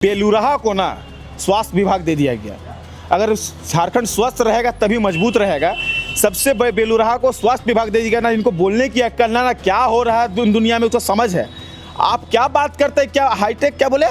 बेलूरहा को ना स्वास्थ्य विभाग दे दिया गया। अगर झारखंड स्वस्थ रहेगा तभी मजबूत रहेगा। सबसे बड़े बेलूरहा को स्वास्थ्य विभाग दे दिया ना। इनको बोलने की अक्ल ना क्या हो रहा है दुनिया में उसको समझ है। आप क्या बात करते हैं, क्या हाईटेक, क्या बोले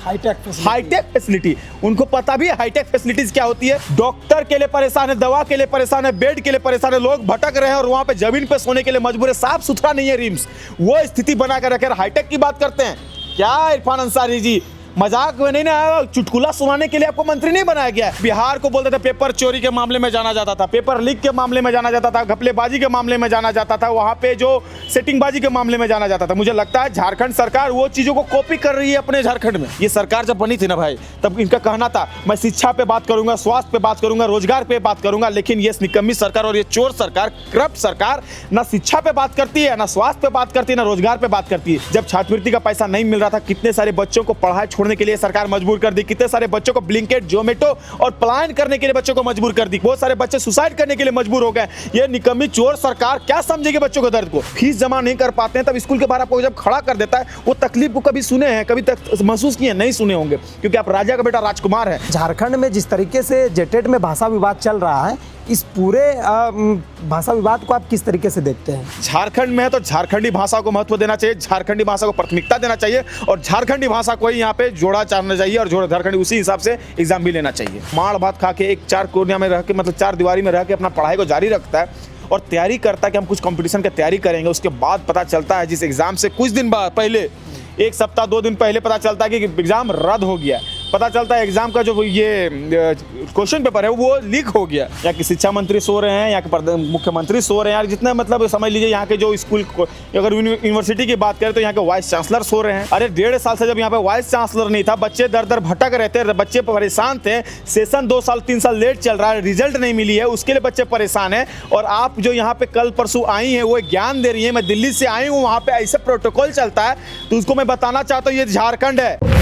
हाईटेक फैसिलिटी। उनको पता भी है हाईटेक फैसिलिटीज क्या होती है। डॉक्टर के लिए परेशान है, दवा के लिए परेशान है, बेड के लिए परेशान है। लोग भटक रहे हैं और वहां पे जमीन पे सोने के लिए मजबूर है। साफ सुथरा नहीं है रिम्स, वो स्थिति बना कर रखे। हाईटेक की बात करते हैं क्या इरफान अंसारी जी? मजाक में नहीं ना, चुटकुला सुनाने के लिए आपको मंत्री नहीं बनाया गया। बिहार को बोलते थे पेपर चोरी के मामले में जाना जाता था, पेपर लीक के मामले में जाना जाता था, घपलेबाजी के मामले में जाना जाता था, वहां पे जो सेटिंगबाजी के मामले में जाना जाता था। मुझे लगता है झारखंड सरकार वो चीजों को कॉपी कर रही है अपने झारखंड में। ये सरकार जब बनी थी ना भाई, तब इनका कहना था मैं शिक्षा पे बात करूंगा, स्वास्थ्य पे बात करूंगा, रोजगार पे बात करूंगा। लेकिन ये निकम्मी सरकार और ये चोर सरकार, करप्ट सरकार, ना शिक्षा पे बात करती है, ना स्वास्थ्य पे बात करती है, ना रोजगार पे बात करती है। जब छात्रवृत्ति का पैसा नहीं मिल रहा था, कितने सारे बच्चों को पढ़ाई छोड़ने के लिए सरकार मजबूर कर दी। कितने सारे बच्चों को ब्लिंकिट, जोमेटो और पलायन करने के लिए बच्चों को मजबूर कर दी। बहुत सारे बच्चे सुसाइड करने के लिए मजबूर हो गए। ये निकम्मी चोर सरकार क्या समझेगी बच्चों के दर्द को? फीस जमा नहीं कर पाते हैं तब स्कूल के बाहर आपको जब खड़ा कर देता है, वो तकलीफ को कभी सुने हैं, कभी तक महसूस किए? नहीं सुने होंगे, क्योंकि आप राजा का बेटा राजकुमार है। झारखंड में जिस तरीके से जेटेट में भाषा विवाद चल रहा है, इस पूरे भाषा विवाद को आप किस तरीके से देखते हैं? झारखंड में है तो झारखंडी भाषा को महत्व देना चाहिए, झारखंडी भाषा को प्राथमिकता देना चाहिए और झारखंडी भाषा को ही यहाँ पे जोड़ा चाहना चाहिए और झारखंडी उसी हिसाब से एग्जाम भी लेना चाहिए। माड़ भात खा के एक चार कोनिया में रह के, मतलब चार दीवारी में रह के अपना पढ़ाई को जारी रखता है और तैयारी करता है कि हम कुछ कंपटीशन की तैयारी करेंगे। उसके बाद पता चलता है जिस एग्जाम से कुछ दिन बाद पहले, एक सप्ताह 2 दिन पहले पता चलता है कि एग्जाम रद्द हो गया। पता चलता है एग्जाम का जो ये क्वेश्चन पेपर है वो लीक हो गया। यहाँ के शिक्षा मंत्री सो रहे हैं, यहाँ के मुख्यमंत्री सो रहे हैं, यार जितना मतलब समझ लीजिए यहाँ के जो स्कूल, अगर यूनिवर्सिटी की बात करें तो यहाँ के वाइस चांसलर सो रहे हैं। अरे 1.5 साल से जब यहाँ पे वाइस चांसलर नहीं था, बच्चे दर दर भटक रहे थे, बच्चे परेशान थे। सेशन 2 साल 3 साल लेट चल रहा है, रिजल्ट नहीं मिली है, उसके लिए बच्चे परेशान हैं। और आप जो यहाँ पे कल परसों आई हैं वो ज्ञान दे रही है। मैं दिल्ली से आई हूँ, वहाँ पे ऐसे प्रोटोकॉल चलता है तो उसको मैं बताना चाहता हूँ ये झारखंड है।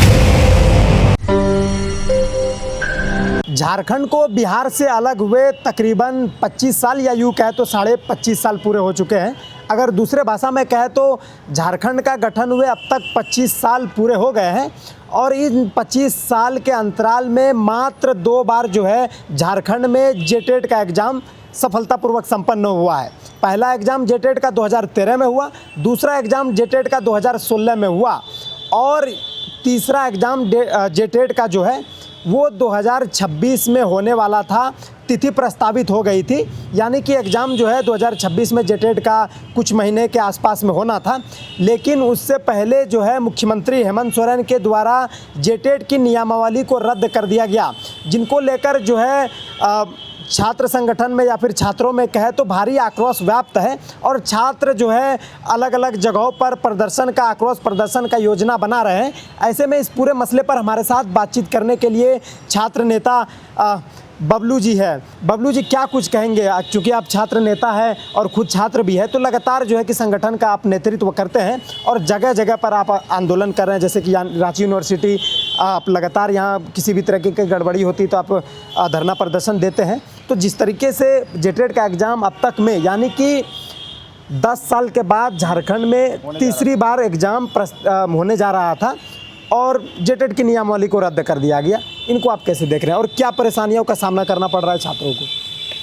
झारखंड को बिहार से अलग हुए तकरीबन 25 साल या यूँ कहे तो 25.5 साल पूरे हो चुके हैं। अगर दूसरे भाषा में कहे तो झारखंड का गठन हुए अब तक 25 साल पूरे हो गए हैं और इन 25 साल के अंतराल में मात्र 2 बार जो है झारखंड में जेटेट का एग्ज़ाम सफलतापूर्वक संपन्न हुआ है। पहला एग्ज़ाम जेटेट का 2013 में हुआ, दूसरा एग्ज़ाम जेटेट का 2016 में हुआ और तीसरा एग्ज़ाम जेटेट का जो है वो 2026 में होने वाला था। तिथि प्रस्तावित हो गई थी, यानी कि एग्ज़ाम जो है 2026 में जेटेट का कुछ महीने के आसपास में होना था। लेकिन उससे पहले जो है मुख्यमंत्री हेमंत सोरेन के द्वारा जेटेट की नियमावली को रद्द कर दिया गया, जिनको लेकर जो है छात्र संगठन में या फिर छात्रों में कहे तो भारी आक्रोश व्याप्त है और छात्र जो है अलग अलग जगहों पर प्रदर्शन का, आक्रोश प्रदर्शन का योजना बना रहे हैं। ऐसे में इस पूरे मसले पर हमारे साथ बातचीत करने के लिए छात्र नेता बबलू जी है। बबलू जी क्या कुछ कहेंगे? चूँकि आप छात्र नेता हैं और खुद छात्र भी है, तो लगातार जो है कि संगठन का आप नेतृत्व करते हैं और जगह जगह पर आप आंदोलन कर रहे हैं। जैसे कि रांची यूनिवर्सिटी, आप लगातार यहाँ किसी भी तरह की गड़बड़ी होती तो आप धरना प्रदर्शन देते हैं। तो जिस तरीके से जेटेट का एग्ज़ाम अब तक में, यानी कि 10 साल के बाद झारखंड में तीसरी बार एग्ज़ाम होने जा रहा था और जेटेट की नियमावली को रद्द कर दिया गया, इनको आप कैसे देख रहे हैं और क्या परेशानियों का सामना करना पड़ रहा है छात्रों को?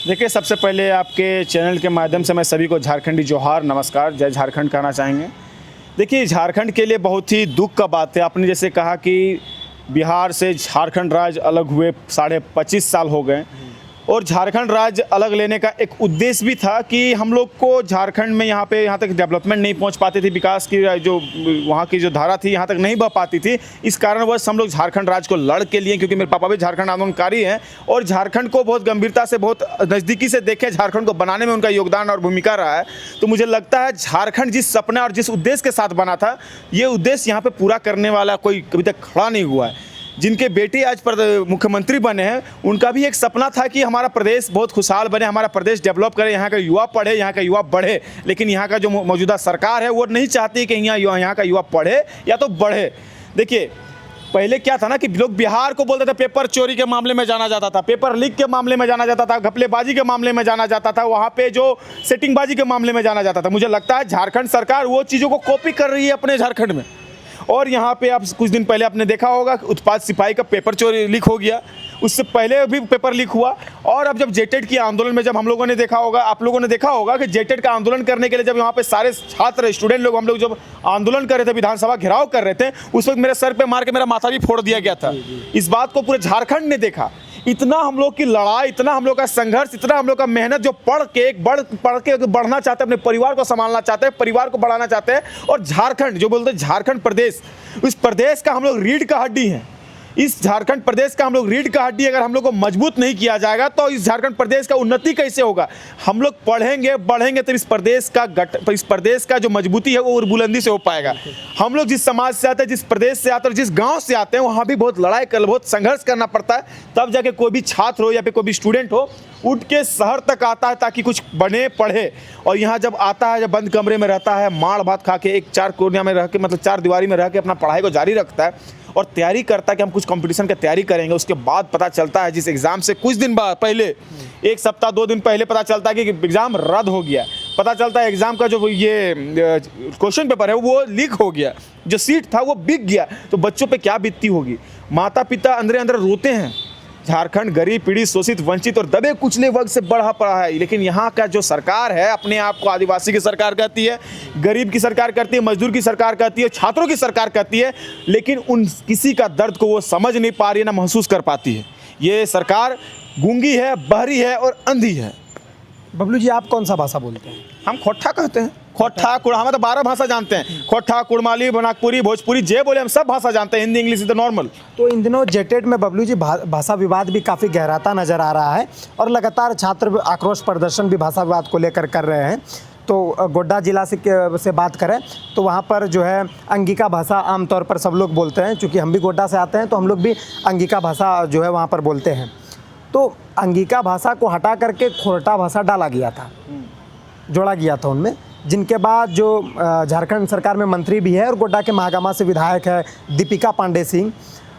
देखिए, सबसे पहले आपके चैनल के माध्यम से मैं सभी को झारखंडी जोहार, नमस्कार, जय झारखंड कहना चाहेंगे। देखिए, झारखंड के लिए बहुत ही दुख का बात है। आपने जैसे कहा कि बिहार से झारखंड राज्य अलग हुए 25.5 साल हो गए और झारखंड राज्य अलग लेने का एक उद्देश्य भी था कि हम लोग को झारखंड में यहाँ तक डेवलपमेंट नहीं पहुँच पाती थी, विकास की जो वहाँ की जो धारा थी यहाँ तक नहीं बह पाती थी। इस कारणवश हम लोग झारखंड राज्य को लड़ के लिए, क्योंकि मेरे पापा भी झारखंड आंदोलनकारी हैं और झारखंड को बहुत गंभीरता से, बहुत नज़दीकी से देखे, झारखंड को बनाने में उनका योगदान और भूमिका रहा है। तो मुझे लगता है झारखंड जिस सपना और जिस उद्देश्य के साथ बना था, ये उद्देश्य यहाँ पर पूरा करने वाला कोई कभी तक खड़ा नहीं हुआ है। जिनके बेटे आज मुख्यमंत्री बने हैं, उनका भी एक सपना था कि हमारा प्रदेश बहुत खुशहाल बने, हमारा प्रदेश डेवलप करे, यहाँ का युवा पढ़े, यहाँ का युवा बढ़े। लेकिन यहाँ का जो मौजूदा सरकार है वो नहीं चाहती कि यहाँ का युवा पढ़े या तो बढ़े। देखिए, पहले क्या था ना कि लोग बिहार को बोलते थे पेपर चोरी के मामले में जाना जाता था, पेपर लीक के मामले में जाना जाता था, घपलेबाजी के मामले में जाना जाता था, वहाँ पे जो सेटिंगबाजी के मामले में जाना जाता था। मुझे लगता है झारखंड सरकार वो चीज़ों को कॉपी कर रही है अपने झारखंड में और यहाँ पे आप कुछ दिन पहले आपने देखा होगा कि उत्पाद सिपाही का पेपर चोरी लीक हो गया, उससे पहले भी पेपर लीक हुआ। और अब जब जेटेट की आंदोलन में जब हम लोगों ने देखा होगा, आप लोगों ने देखा होगा कि जेटेट का आंदोलन करने के लिए जब यहाँ पे सारे छात्र स्टूडेंट लोग हम लोग जब आंदोलन कर रहे थे, विधानसभा घेराव कर रहे थे, उस वक्त मेरे सर पे मार के मेरा माथा भी फोड़ दिया गया था। इस बात को पूरे झारखंड ने देखा। इतना हम लोग की लड़ाई, इतना हम लोग का संघर्ष, इतना हम लोग का मेहनत, जो पढ़ के बढ़ना चाहते हैं, अपने परिवार को संभालना चाहते हैं, परिवार को बढ़ाना चाहते हैं। और झारखंड जो बोलते हैं झारखंड प्रदेश, उस प्रदेश का हम लोग रीढ़ का हड्डी हैं। इस झारखंड प्रदेश का हम लोग रीढ़ का हड्डी, अगर हम लोग को मजबूत नहीं किया जाएगा तो इस झारखंड प्रदेश का उन्नति कैसे होगा? हम लोग पढ़ेंगे बढ़ेंगे तो इस प्रदेश का जो मजबूती है वो बुलंदी से हो पाएगा। हम लोग जिस समाज से आते हैं, जिस प्रदेश से आते हैं और जिस गांव से आते हैं, वहाँ भी बहुत लड़ाई कर, बहुत संघर्ष करना पड़ता है, तब जाके कोई भी छात्र हो या फिर कोई भी स्टूडेंट हो उठ के शहर तक आता है ताकि कुछ बने, पढ़े। और यहाँ जब आता है, जब बंद कमरे में रहता है, माड़ भात खा के एक चार कोनिया में रह के, मतलब चार दीवारी में रह के अपना पढ़ाई को जारी रखता है और तैयारी करता है कि हम कुछ कंपटीशन की तैयारी करेंगे। उसके बाद पता चलता है, जिस एग्ज़ाम से कुछ दिन बाद पहले, एक सप्ताह 2 दिन पहले पता चलता है कि एग्ज़ाम रद्द हो गया। पता चलता है एग्ज़ाम का जो ये क्वेश्चन पेपर है वो लीक हो गया, जो सीट था वो बिक गया। तो बच्चों पे क्या बीतती होगी? माता पिता अंदर अंदर रोते हैं। झारखंड गरीब, पीड़ित, शोषित, वंचित और दबे कुचले वर्ग से बढ़ा पड़ा है। लेकिन यहाँ का जो सरकार है, अपने आप को आदिवासी की सरकार कहती है, गरीब की सरकार कहती है, मजदूर की सरकार कहती है, छात्रों की सरकार कहती है, लेकिन उन किसी का दर्द को वो समझ नहीं पा रही है, ना महसूस कर पाती है। ये सरकार गूंगी है, बहरी है और अंधी है। बबलू जी, आप कौन सा भाषा बोलते हैं? हम खोट्ठा कहते हैं। खोट्ठा कुड़, हम तो 12 भाषा जानते हैं। खोट्ठा, कुड़माली, बनाकपुरी, भोजपुरी, जे बोले हम सब भाषा जानते हैं। Hindi, English is the normal. तो इन दिनों जेटेट में बबलू जी भाषा विवाद भी काफ़ी गहराता नज़र आ रहा है और लगातार छात्र आक्रोश प्रदर्शन भी भाषा विवाद को लेकर कर रहे हैं। तो गोड्डा जिला से बात करें तो वहाँ पर जो है अंगिका भाषा आमतौर पर सब लोग बोलते हैं। चूँकि हम भी गोड्डा से आते हैं तो हम लोग भी अंगिका भाषा जो है वहाँ पर बोलते हैं। तो अंगिका भाषा को हटा करके खोरठा भाषा डाला गया था, जोड़ा गया था उनमें, जिनके बाद जो झारखंड सरकार में मंत्री भी है और गोड्डा के महागामा से विधायक है दीपिका पांडे सिंह,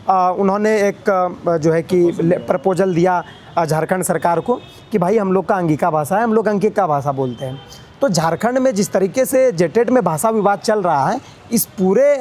उन्होंने एक जो है कि प्रपोजल दिया झारखंड सरकार को कि भाई हम लोग का अंगिका भाषा है, हम लोग अंगिका भाषा बोलते हैं। तो झारखंड में जिस तरीके से जेटेट में भाषा विवाद चल रहा है, इस पूरे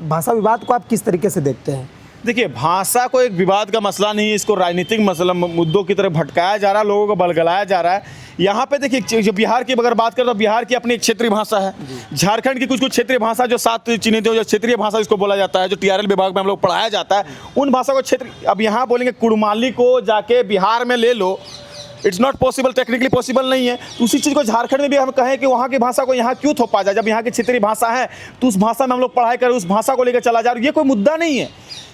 भाषा विवाद को आप किस तरीके से देखते हैं? देखिए, भाषा को एक विवाद का मसला नहीं है, इसको राजनीतिक मसला मुद्दों की तरफ भटकाया जा रहा है, लोगों को बलगलाया जा रहा है। यहाँ पे देखिए, जो बिहार की अगर बात करें तो बिहार की अपनी एक क्षेत्रीय भाषा है। झारखंड की कुछ क्षेत्रीय भाषा जो 7 चिन्हित है, जो क्षेत्रीय भाषा इसको बोला जाता है, जो TRL विभाग में हम लोग पढ़ाया जाता है, उन भाषा को क्षेत्रीय। अब यहाँ बोलेंगे कुड़माली को जाके बिहार में ले लो, it's not possible, technically possible नहीं है। उसी चीज़ को झारखंड में भी हम कहें कि वहाँ की भाषा को यहाँ क्यों थोपा जाए? जब यहाँ की क्षेत्रीय भाषा है तो उस भाषा में हम लोग पढ़ाई करें, उस भाषा को लेकर चला जाए। ये कोई मुद्दा नहीं है।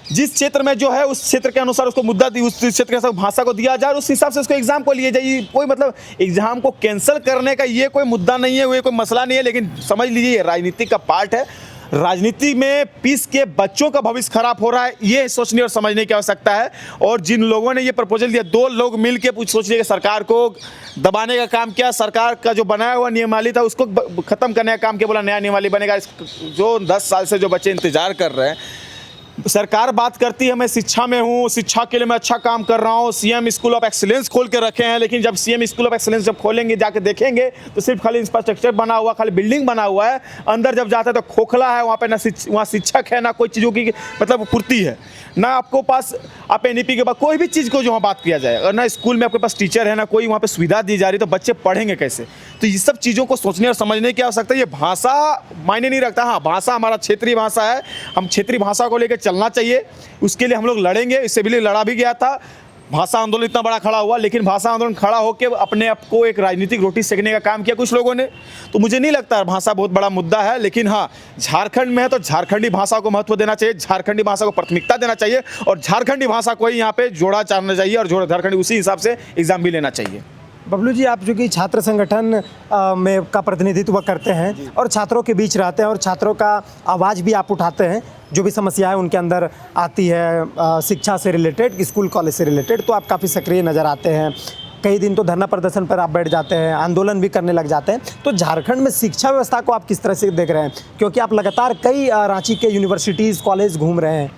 जिस क्षेत्र में जो है उस क्षेत्र के अनुसार उसको मुद्दा दी, उस क्षेत्र के अनुसार भाषा को दिया जाए, उस हिसाब से उसको एग्जाम को लिए जाइए। कोई मतलब एग्जाम को कैंसिल करने का ये कोई मुद्दा नहीं है, वो कोई मसला नहीं है। लेकिन समझ लीजिए, राजनीति का पार्ट है। राजनीति में पीस के बच्चों का भविष्य खराब हो रहा है, ये सोचने और समझने की आवश्यकता है। और जिन लोगों ने ये प्रपोजल दिया, 2 लोग मिल के सोचिए कि सरकार को दबाने का काम किया। सरकार का जो बनाया हुआ नियमावली था उसको ख़त्म करने का काम किया, बोला नया नियमावली बनेगा। जो 10 साल से जो बच्चे इंतजार कर रहे हैं, सरकार बात करती है मैं शिक्षा में हूँ, शिक्षा के लिए मैं अच्छा काम कर रहा हूँ, CM स्कूल ऑफ एक्सीलेंस खोल के रखे हैं। लेकिन जब CM स्कूल ऑफ एक्सीलेंस जब खोलेंगे, जाके देखेंगे तो सिर्फ खाली इंफ्रास्ट्रक्चर बना हुआ, खाली बिल्डिंग बना हुआ है। अंदर जब जाता है तो खोखला है, वहाँ पे ना वहाँ शिक्षक है, ना कोई चीज़ों की मतलब पूर्ति है, ना आपको पास आप NEP के बाद कोई भी चीज़ को जो वहाँ बात किया जाए, और ना स्कूल में आपके पास टीचर है, ना कोई वहाँ पे सुविधा दी जा रही, तो बच्चे पढ़ेंगे कैसे? तो ये सब चीज़ों को सोचने और समझने की आवश्यकता है। ये भाषा मायने नहीं रखता। हाँ, भाषा हमारा क्षेत्रीय भाषा है, हम क्षेत्रीय भाषा को लेकर चलना चाहिए। उसके लिए हम लोग लड़ेंगे, इससे भी लड़ा भी गया था। भाषा आंदोलन इतना बड़ा खड़ा हुआ, लेकिन भाषा आंदोलन खड़ा होकर अपने आप को एक राजनीतिक रोटी सेकने का काम किया कुछ लोगों ने। तो मुझे नहीं लगता भाषा बहुत बड़ा मुद्दा है। लेकिन हाँ, झारखंड में है तो झारखंडी भाषा को महत्व देना चाहिए, झारखंडी भाषा को प्राथमिकता देना चाहिए और झारखंडी भाषा को ही यहाँ पे जोड़ा चाहना चाहिए और झारखंडी उसी हिसाब से एग्जाम भी लेना चाहिए। बबलू जी, आप जो कि छात्र संगठन में का प्रतिनिधित्व करते हैं और छात्रों के बीच रहते हैं और छात्रों का आवाज़ भी आप उठाते हैं, जो भी समस्याएं उनके अंदर आती है शिक्षा से रिलेटेड, स्कूल कॉलेज से रिलेटेड, तो आप काफ़ी सक्रिय नज़र आते हैं। कई दिन तो धरना प्रदर्शन पर आप बैठ जाते हैं, आंदोलन भी करने लग जाते हैं। तो झारखंड में शिक्षा व्यवस्था को आप किस तरह से देख रहे हैं, क्योंकि आप लगातार कई रांची के यूनिवर्सिटीज़ कॉलेज घूम रहे हैं?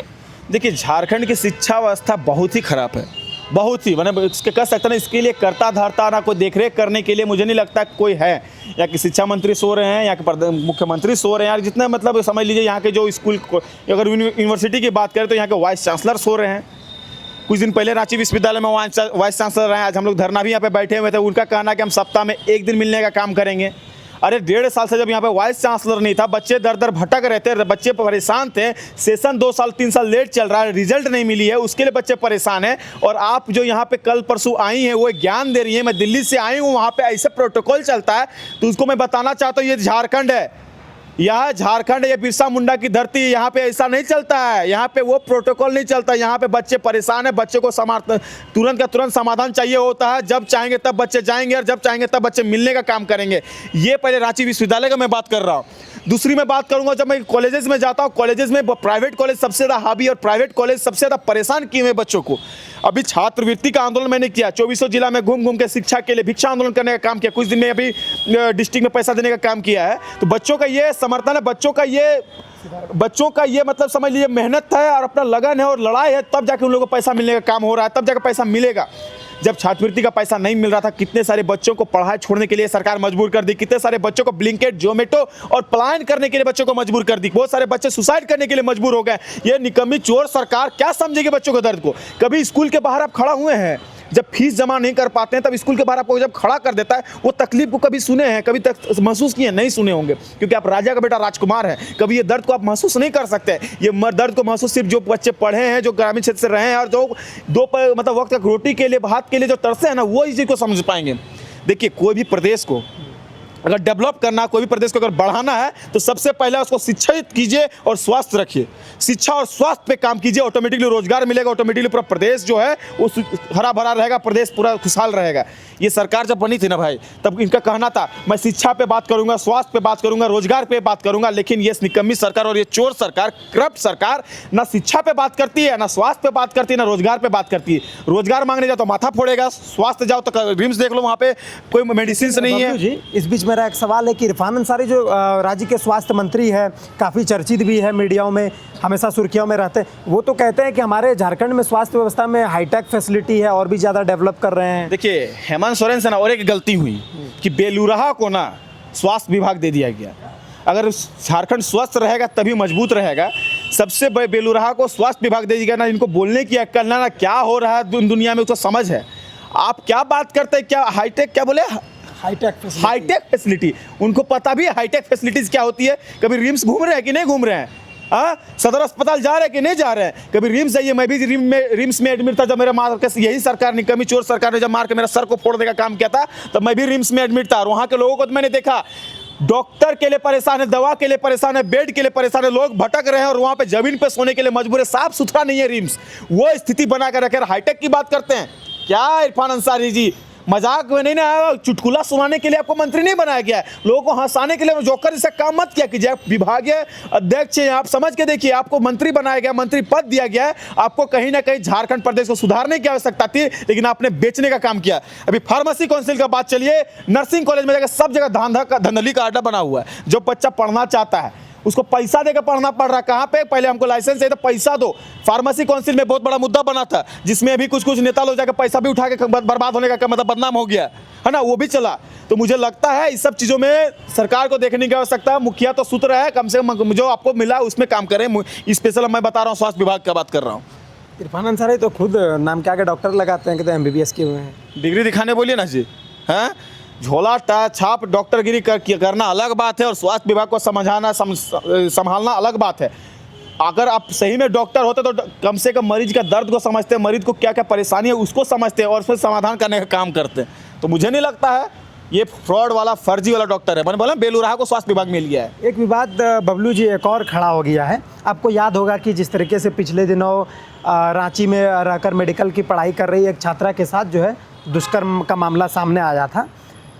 देखिए, झारखंड की शिक्षा व्यवस्था बहुत ही ख़राब है। बहुत ही मैंने इसके कह सकते ना, इसके लिए करता धरता ना कोई देखरेख करने के लिए मुझे नहीं लगता कोई है। या कि शिक्षा मंत्री सो रहे हैं, या कि मुख्यमंत्री सो रहे हैं, यार जितना मतलब समझ लीजिए यहाँ के जो स्कूल अगर यूनिवर्सिटी की बात करें तो यहाँ के वाइस चांसलर सो रहे हैं। कुछ दिन पहले रांची विश्वविद्यालय में वाइस चांसलर रहे, आज हम लोग धरना भी यहाँ पे बैठे हुए थे। उनका कहना कि हम सप्ताह में 1 दिन मिलने का काम करेंगे। अरे 1.5 साल से जब यहाँ पे वाइस चांसलर नहीं था, बच्चे दर दर भटक रहे थे, बच्चे परेशान थे। सेशन 2 साल 3 साल लेट चल रहा है, रिजल्ट नहीं मिली है, उसके लिए बच्चे परेशान हैं। और आप जो यहाँ पे कल परसों आई हैं वो ज्ञान दे रही हैं। मैं दिल्ली से आई हूँ, वहाँ पे ऐसे प्रोटोकॉल चलता है, तो उसको मैं बताना चाहता हूँ ये झारखंड है, यह झारखंड, ये बिरसा मुंडा की धरती। यहाँ पे ऐसा नहीं चलता है, यहाँ पे वो प्रोटोकॉल नहीं चलता। यहाँ पे बच्चे परेशान है, बच्चे को तुरंत का तुरंत समाधान चाहिए होता है। जब चाहेंगे तब बच्चे जाएंगे और जब चाहेंगे तब बच्चे मिलने का काम करेंगे। ये पहले रांची विश्वविद्यालय का मैं बात कर रहा हूँ। दूसरी मैं बात करूंगा, जब मैं कॉलेजेस में जाता हूँ, कॉलेजेस में प्राइवेट कॉलेज सबसे ज़्यादा हावी और प्राइवेट कॉलेज सबसे ज़्यादा परेशान किए हुए बच्चों को। अभी छात्रवृत्ति का आंदोलन मैंने किया, 2400 जिला में घूम घूम के शिक्षा के लिए भिक्षा आंदोलन करने का काम किया। कुछ दिन में अभी डिस्ट्रिक्ट में पैसा देने का काम किया है। तो बच्चों का ये समर्थन है, बच्चों का ये मतलब समझ लीजिए मेहनत है और अपना लगन है और लड़ाई है, तब जाके उन लोगों को पैसा मिलने का काम हो रहा है, तब जाकर पैसा मिलेगा। जब छात्रवृत्ति का पैसा नहीं मिल रहा था, कितने सारे बच्चों को पढ़ाई छोड़ने के लिए सरकार मजबूर कर दी, कितने सारे बच्चों को ब्लिंकिट, जोमेटो और पलायन करने के लिए बच्चों को मजबूर कर दी। बहुत सारे बच्चे सुसाइड करने के लिए मजबूर हो गए। ये निकम्मी चोर सरकार क्या समझेगी बच्चों के दर्द को? कभी स्कूल के बाहर आप खड़ा हुए हैं, जब फीस जमा नहीं कर पाते हैं तब स्कूल के बाहर आपको जब खड़ा कर देता है, वो तकलीफ को कभी सुने हैं, कभी तक महसूस किए? नहीं सुने होंगे, क्योंकि आप राजा का बेटा राजकुमार है। कभी ये दर्द को आप महसूस नहीं कर सकते। ये दर्द को महसूस सिर्फ जो बच्चे पढ़े हैं, जो ग्रामीण क्षेत्र से रहे हैं और जो मतलब वक्त तक रोटी के लिए, भात के लिए जो तरसे हैं ना, वो इस चीज़ को समझ पाएंगे। देखिए, कोई भी प्रदेश को अगर डेवलप करना, कोई भी प्रदेश को अगर बढ़ाना है, तो सबसे पहले उसको शिक्षित कीजिए और स्वास्थ्य रखिए। शिक्षा और स्वास्थ्य पे काम कीजिए, ऑटोमेटिकली रोजगार मिलेगा, ऑटोमेटिकली पूरा प्रदेश जो है वो हरा भरा रहेगा, प्रदेश पूरा खुशहाल रहेगा। ये सरकार जब बनी थी ना भाई, तब इनका कहना था मैं शिक्षा पे बात करूंगा, स्वास्थ्य पे बात करूंगा, रोजगार पे बात करूंगा। लेकिन ये निकम्मी सरकार और ये चोर सरकार, करप्ट सरकार, ना शिक्षा पे बात करती है, ना स्वास्थ्य पे बात करती है, ना रोजगार पे बात करती है। रोजगार मांगने जाओ तो माथा फोड़ेगा, स्वास्थ्य जाओ तो रिम्स देख लो, वहाँ पे कोई मेडिसिन नहीं है। जी, इस बीच मेरा एक सवाल है कि इरफान अंसारी जो राज्य के स्वास्थ्य मंत्री है, काफ़ी चर्चित भी है, मीडियाओं में हमेशा सुर्खियों में रहते हैं, वो तो कहते हैं कि हमारे झारखंड में स्वास्थ्य व्यवस्था में हाईटेक फैसिलिटी है और भी ज़्यादा डेवलप कर रहे हैं। देखिए, हेमंत सोरेन से ना और एक गलती हुई कि बेलूरहा को ना स्वास्थ्य विभाग दे दिया गया। अगर झारखंड स्वस्थ रहेगा तभी मजबूत रहेगा। सबसे बेलूरहा को स्वास्थ्य विभाग दे दिया ना, इनको बोलने की अक्ल ना क्या हो रहा है दुनिया में उसको समझ है। आप क्या बात करते हैं, क्या हाईटेक, क्या बोले, हाईटेक फैसिलिटी। उनको पता भी है हाईटेक फैसिलिटीज क्या होती है। कभी रिम्स घूम रहे हैं कि नहीं घूम रहे हैं? सदर अस्पताल जा रहे हैं कि नहीं जा रहे हैं? कभी रिम्स जाइए, मैं भी रिम्स में एडमिट था जब मेरा मार के यही सरकार निकम्मी चोर सरकार ने जब मार के मेरा सर को फोड़ने का काम किया था, तब मैं भी रिम्स में एडमिट था। और वहाँ के लोगों को तो मैंने देखा, डॉक्टर के लिए परेशान है, दवा के लिए परेशान है, बेड के लिए परेशान है, लोग भटक रहे हैं और वहाँ पे जमीन पे सोने के लिए मजबूर है। साफ सुथरा नहीं है रिम्स, वो स्थिति बना कर रखे। हाईटेक की बात करते हैं क्या इरफान अंसारी जी? मजाक में नहीं ना, चुटकुला सुनाने के लिए आपको मंत्री नहीं बनाया गया है, लोगों को हंसाने के लिए जोकर जैसा काम मत किया कीजिए। आप विभागीय अध्यक्ष हैं, आप समझ के देखिए, आपको मंत्री बनाया गया, मंत्री पद दिया गया है। आपको कहीं ना कहीं झारखंड प्रदेश को सुधारने की आवश्यकता थी, लेकिन आपने बेचने का काम किया। अभी फार्मेसी काउंसिल का बात चलिए, नर्सिंग कॉलेज में जाकर सब जगह धांधली का अड्डा बना हुआ है। जो बच्चा पढ़ना चाहता है उसको पैसा देकर पढ़ना पड़ रहा है। कहाँ पे? पहले हमको लाइसेंस है तो पैसा दो। फार्मेसी काउंसिल में बहुत बड़ा मुद्दा बना था, जिसमें अभी कुछ नेता लोग जाकर पैसा भी उठा के बर्बाद होने का मतलब बदनाम हो गया है ना, वो भी चला। तो मुझे लगता है इस सब चीज़ों में सरकार को देखने की आवश्यकता है। मुखिया तो सूत्र है, कम से कम जो आपको मिला उसमें काम करें। स्पेशल मैं बता रहा हूँ, स्वास्थ्य विभाग का बात कर रहा हूँ। इरफान अंसारी तो खुद नाम के आगे डॉक्टर लगाते हैं, कहते हैं MBBS किए हुए हैं। डिग्री दिखाने बोलिए ना जी, हैं? झोला छाप डॉक्टरगिरी करना अलग बात है और स्वास्थ्य विभाग को संभालना अलग बात है। अगर आप सही में डॉक्टर होते तो कम से कम मरीज का दर्द को समझते, मरीज को क्या क्या परेशानी है उसको समझते और उसमें समाधान करने का काम करते। तो मुझे नहीं लगता है ये फ्रॉड वाला, फर्जी वाला डॉक्टर है। मैंने बोला बेलूरहा को स्वास्थ्य विभाग मिल गया है। एक विवाद बबलू जी एक और खड़ा हो गया है। आपको याद होगा कि जिस तरीके से पिछले दिनों रांची में रहकर मेडिकल की पढ़ाई कर रही एक छात्रा के साथ जो है दुष्कर्म का मामला सामने आया था,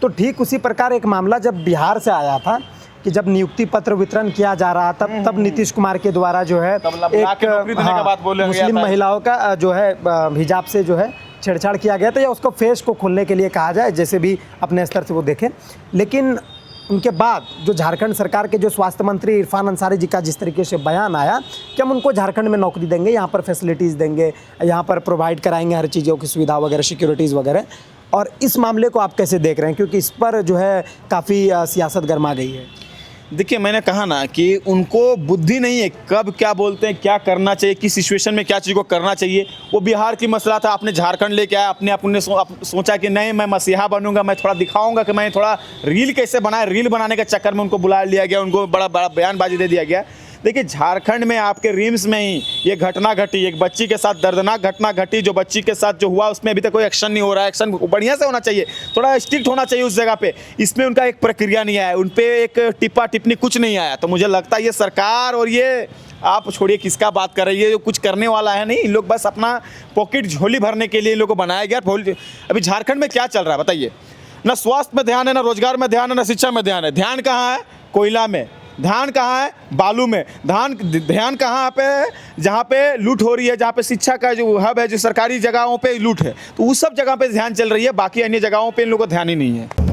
तो ठीक उसी प्रकार एक मामला जब बिहार से आया था कि जब नियुक्ति पत्र वितरण किया जा रहा तब नीतीश कुमार के द्वारा जो है एक मुस्लिम महिलाओं का जो है हिजाब से जो है छेड़छाड़ किया गया था, या उसको फेस को खोलने के लिए कहा जाए, जैसे भी अपने स्तर से वो देखें। लेकिन उनके बाद जो झारखंड सरकार के जो स्वास्थ्य मंत्री इरफान अंसारी जी का जिस तरीके से बयान आया कि हम उनको झारखंड में नौकरी देंगे, यहाँ पर फैसिलिटीज़ देंगे, यहाँ पर प्रोवाइड कराएंगे हर चीज़ों की सुविधा वगैरह, सिक्योरिटीज़ वगैरह, और इस मामले को आप कैसे देख रहे हैं, क्योंकि इस पर जो है काफ़ी सियासत गर्मा गई है। देखिए, मैंने कहा ना कि उनको बुद्धि नहीं है, कब क्या बोलते हैं, क्या करना चाहिए, किस सिचुएशन में क्या चीज़ को करना चाहिए। वो बिहार की मसला था, आपने झारखंड लेके आया, अपने आप ने सोचा कि नहीं मैं मसीहा बनूंगा, मैं थोड़ा दिखाऊंगा कि मैं थोड़ा रील कैसे बनाए, रील बनाने के चक्कर में उनको बुला लिया गया, उनको बड़ा बड़ा बयानबाजी दे दिया गया। देखिए, झारखंड में आपके रिम्स में ही ये घटना घटी, एक बच्ची के साथ दर्दनाक घटना घटी, जो बच्ची के साथ जो हुआ उसमें अभी तक कोई एक्शन नहीं हो रहा है। एक्शन बढ़िया से होना चाहिए, थोड़ा स्ट्रिक्ट होना चाहिए उस जगह पे। इसमें उनका एक प्रक्रिया नहीं आया, उन पे एक टिप्पा टिप्पणी कुछ नहीं आया। तो मुझे लगता है ये सरकार, और ये आप छोड़िए किसका बात कर रही है, जो कुछ करने वाला है नहीं। इन लोग बस अपना पॉकेट झोली भरने के लिए इन लोग को बनाया गया। अभी झारखंड में क्या चल रहा है बताइए, ना स्वास्थ्य में ध्यान है, ना रोजगार में ध्यान है, ना शिक्षा में ध्यान है। ध्यान कहाँ है? कोयला में। ध्यान कहाँ है? बालू में। ध्यान कहाँ पे है? जहाँ पे लूट हो रही है, जहाँ पे शिक्षा का जो हब है, जो सरकारी जगहों पे लूट है, तो उस सब जगह पे ध्यान चल रही है। बाकी अन्य जगहों पे इन लोगों को ध्यान ही नहीं है।